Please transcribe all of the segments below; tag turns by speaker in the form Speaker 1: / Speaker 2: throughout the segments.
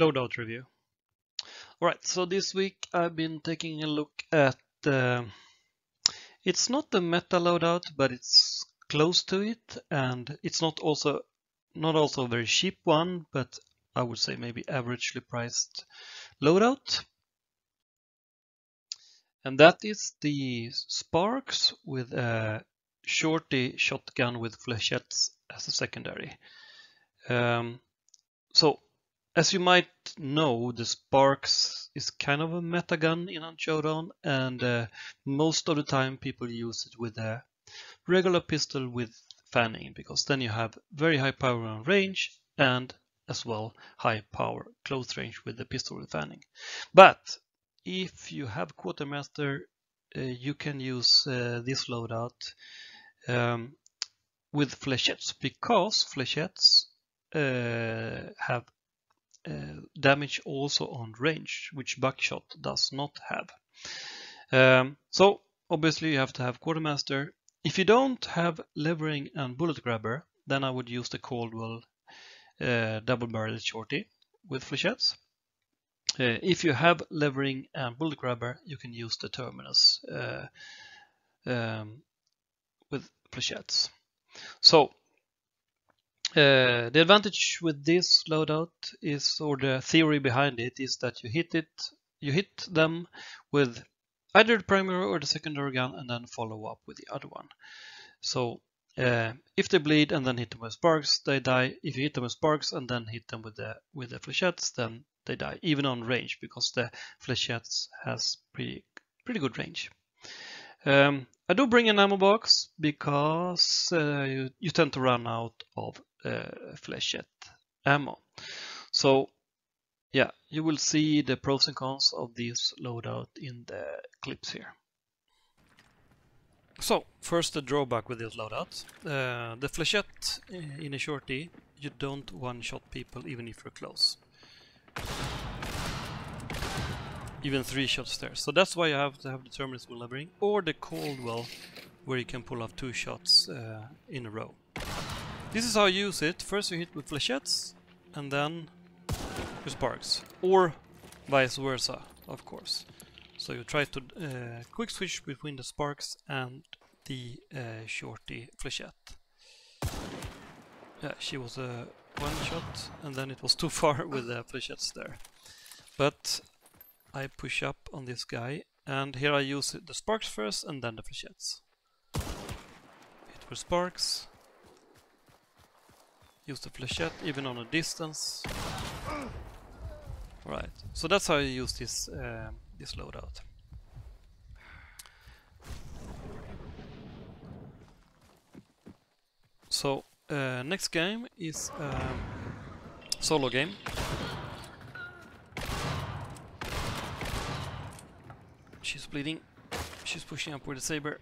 Speaker 1: Loadout review. Alright, so this week I've been taking a look at it's not the meta loadout, but it's close to it, and it's not also a very cheap one, but I would say maybe averagely priced loadout. And that is the Sparks with a shorty shotgun with flechettes as a secondary. So, as you might know, the Sparks is kind of a meta gun in showdown, and most of the time people use it with a regular pistol with fanning, because then you have very high power on range and as well high power close range with the pistol with fanning. But if you have quartermaster, you can use this loadout with flechettes, because flechettes have damage also on range, which buckshot does not have. So obviously you have to have quartermaster. If you don't have levering and bullet grabber, then I would use the Caldwell double-barreled shorty with flechettes. If you have levering and bullet grabber, you can use the terminus with flechettes. So the advantage with this loadout is, or the theory behind it, is that you hit them with either the primary or the secondary gun, and then follow up with the other one. So if they bleed and then hit them with sparks, they die. If you hit them with sparks and then hit them with the flechettes, then they die, even on range, because the flechettes has pretty good range. I do bring an ammo box because you tend to run out of flechette ammo. So yeah, you will see the pros and cons of this loadout in the clips here. So first, the drawback with this loadout. The flechette in a shorty, you don't one-shot people even if you're close. Even 3 shots there. So that's why you have to have the terminus with levering, or the Caldwell, where you can pull off 2 shots in a row. This is how you use it. First you hit with flechettes, and then with sparks, or vice versa, of course. So you try to quick switch between the sparks and the shorty flechette. Yeah, she was a 1 shot, and then it was too far with the flechettes there. But I push up on this guy, and here I use the sparks first and then the flechettes. Hit with sparks. Use the flechette even on a distance. Alright, so that's how you use this this loadout. So next game is solo game. She's bleeding. She's pushing up with a saber.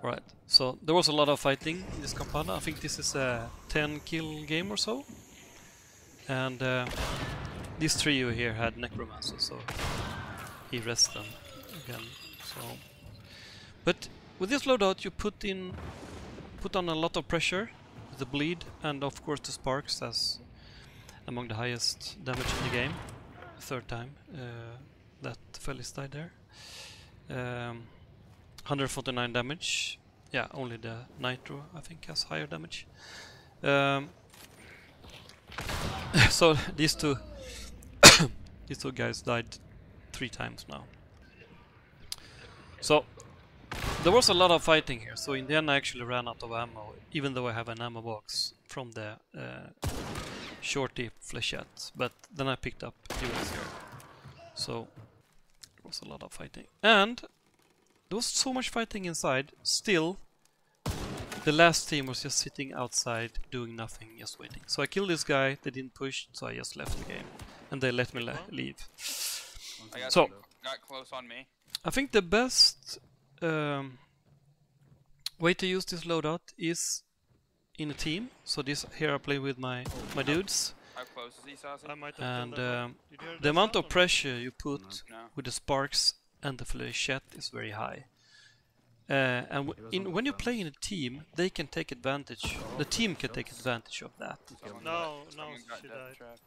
Speaker 1: Right, so there was a lot of fighting in this campana. I think this is a 10 kill game or so. And this trio here had necromancer, so he rests them again. So, but with this loadout you put on a lot of pressure with the bleed, and of course the sparks as among the highest damage in the game. Third time that Felix died there. 149 damage. Yeah, only the Nitro I think has higher damage. So these two guys died 3 times now. So there was a lot of fighting here. So in the end I actually ran out of ammo, even though I have an ammo box from the shorty flechette. But then I picked up units here. So there was a lot of fighting. And there was so much fighting inside. Still, the last team was just sitting outside doing nothing, just waiting. So I killed this guy, they didn't push, so I just left the game. And they let me leave. So,
Speaker 2: got close on me.
Speaker 1: I think the best way to use this loadout is in a team. So this here I play with my dudes.
Speaker 2: How close is he, Sassy?
Speaker 1: And the amount of pressure you put with the sparks and the flechette is very high. And when you play in a team, they can take advantage. The team can take advantage of that.
Speaker 3: No,
Speaker 2: Someone got
Speaker 3: she
Speaker 2: death
Speaker 3: died.
Speaker 2: trap.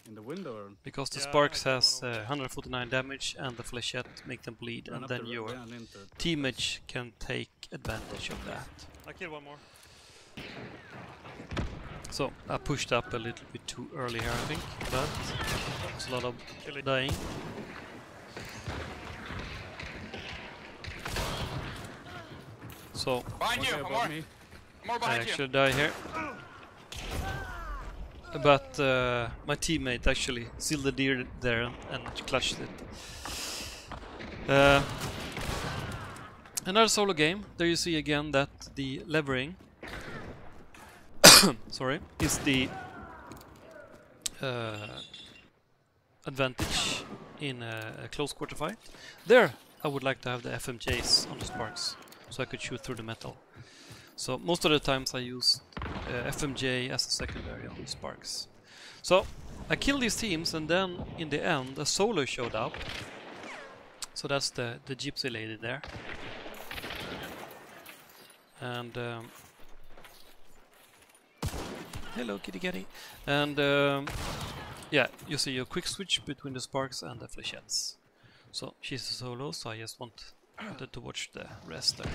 Speaker 4: In the window.
Speaker 1: Because the
Speaker 3: Yeah,
Speaker 1: Sparks
Speaker 3: I got
Speaker 1: has
Speaker 3: one of
Speaker 1: 149 damage and the Flechette make them bleed,
Speaker 4: Run
Speaker 1: and
Speaker 4: up
Speaker 1: then
Speaker 4: the
Speaker 1: your
Speaker 4: ran into it.
Speaker 1: teammate can take advantage of that.
Speaker 3: I killed one more.
Speaker 1: So I pushed up a little bit too early here, I think, but it's a lot of dying. So
Speaker 2: Behind you,
Speaker 4: Okay,
Speaker 2: one
Speaker 4: above
Speaker 2: more.
Speaker 4: me.
Speaker 2: One more
Speaker 1: I
Speaker 2: behind you.
Speaker 1: actually die here. But my teammate actually sealed the deer there and clutched it. Another solo game. There you see again that the levering sorry, is the advantage in a close quarter fight. There I would like to have the FMJs on the Sparks so I could shoot through the metal. So most of the times I use FMJ as a secondary on the Sparks. So I killed these teams, and then in the end a solo showed up. So that's the gypsy lady there. And hello kitty kitty. And yeah, you see a quick switch between the Sparks and the Flechettes. So she's a solo, so I just wanted to watch the rest there.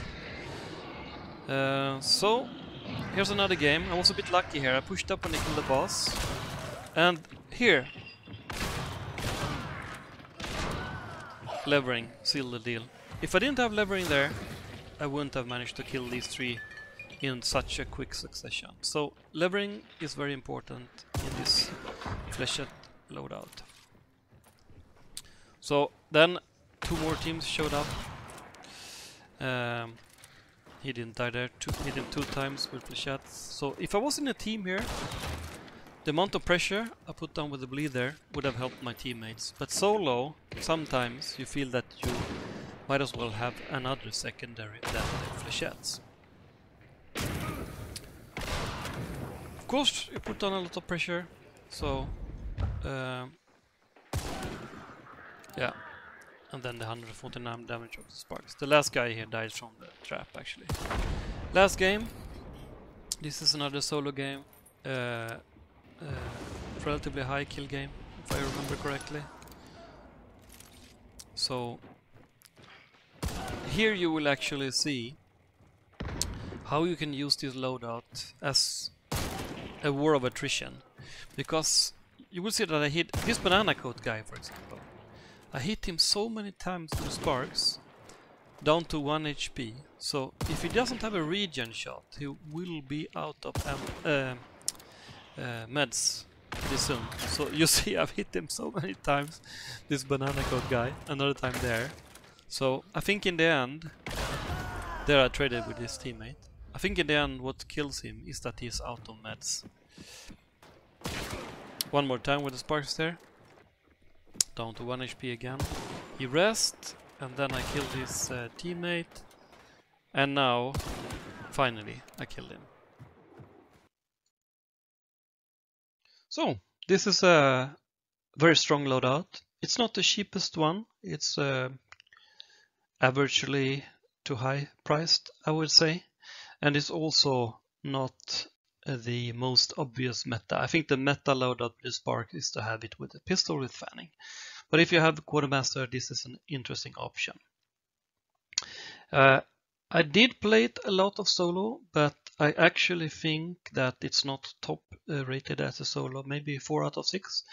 Speaker 1: So here's another game. I was a bit lucky here. I pushed up and I killed the boss. And here, levering sealed the deal. If I didn't have levering there, I wouldn't have managed to kill these three in such a quick succession. So levering is very important in this Flechette loadout. So then two more teams showed up. He didn't die there. Hit him 2 times with Flechette. So if I was in a team here, the amount of pressure I put down with the bleed there would have helped my teammates. But solo, sometimes you feel that you might as well have another secondary than the Flechettes. Of course, you put on a lot of pressure, so yeah. And then the 149 damage of the Sparks. The last guy here died from the trap, actually. Last game. This is another solo game. Relatively high kill game, if I remember correctly. So here you will actually see how you can use this loadout as a war of attrition, because you will see that I hit this banana coat guy, for example. I hit him so many times with Sparks down to 1 HP. So if he doesn't have a regen shot, he will be out of meds pretty soon. So you see, I've hit him so many times, this banana coat guy, another time there. So I think in the end, there I traded with his teammate. I think in the end what kills him is that he's out of meds. One more time with the Sparks there. Down to 1 HP again. He rests, and then I killed his teammate. And now, finally, I killed him. So, this is a very strong loadout. It's not the cheapest one. It's averagely too high priced, I would say. And it's also not the most obvious meta. I think the meta loadout with the Spark is to have it with a pistol with fanning. But if you have Quartermaster, this is an interesting option. I did play it a lot of solo, but I actually think that it's not top rated as a solo, maybe 4 out of 6.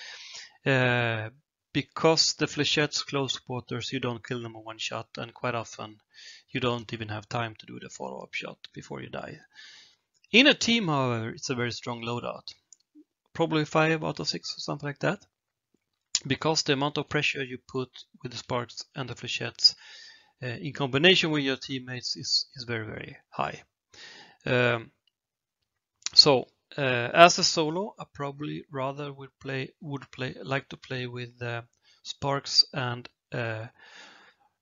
Speaker 1: Because the Flechette's close quarters, you don't kill them in one shot, and quite often you don't even have time to do the follow-up shot before you die. In a team, however, it's a very strong loadout. Probably 5 out of 6 or something like that. Because the amount of pressure you put with the Sparks and the Flechettes in combination with your teammates is very, very high. So as a solo, I probably rather would like to play with Sparks and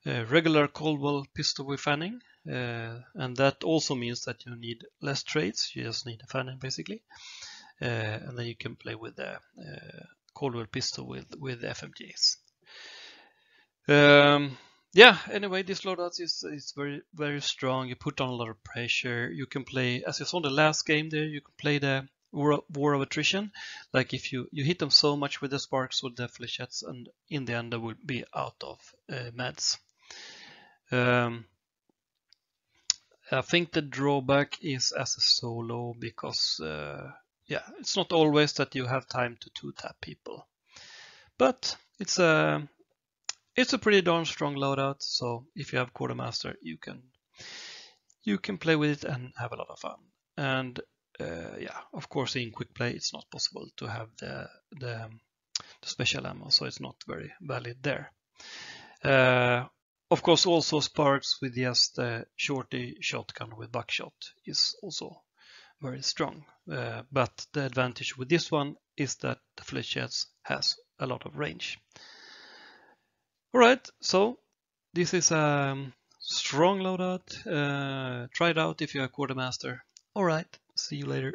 Speaker 1: regular Caldwell pistol with fanning, and that also means that you need less trades. You just need a fanning basically, and then you can play with the Caldwell pistol with FMJs. yeah, anyway, this loadout is very strong. You put on a lot of pressure. You can play, as you saw in the last game there, you can play the war of attrition. Like if you hit them so much with the sparks with the flechettes, and in the end they will be out of meds. I think the drawback is as a solo because yeah, it's not always that you have time to two-tap people, but it's a pretty darn strong loadout. So if you have quartermaster, you can play with it and have a lot of fun. And yeah, of course, in quick play, it's not possible to have the special ammo, so it's not very valid there. Of course, also sparks with just the shorty shotgun with buckshot is also very strong. But the advantage with this one is that the Flechette has a lot of range. Alright, so this is a strong loadout. Try it out if you're a quartermaster. Alright, see you later.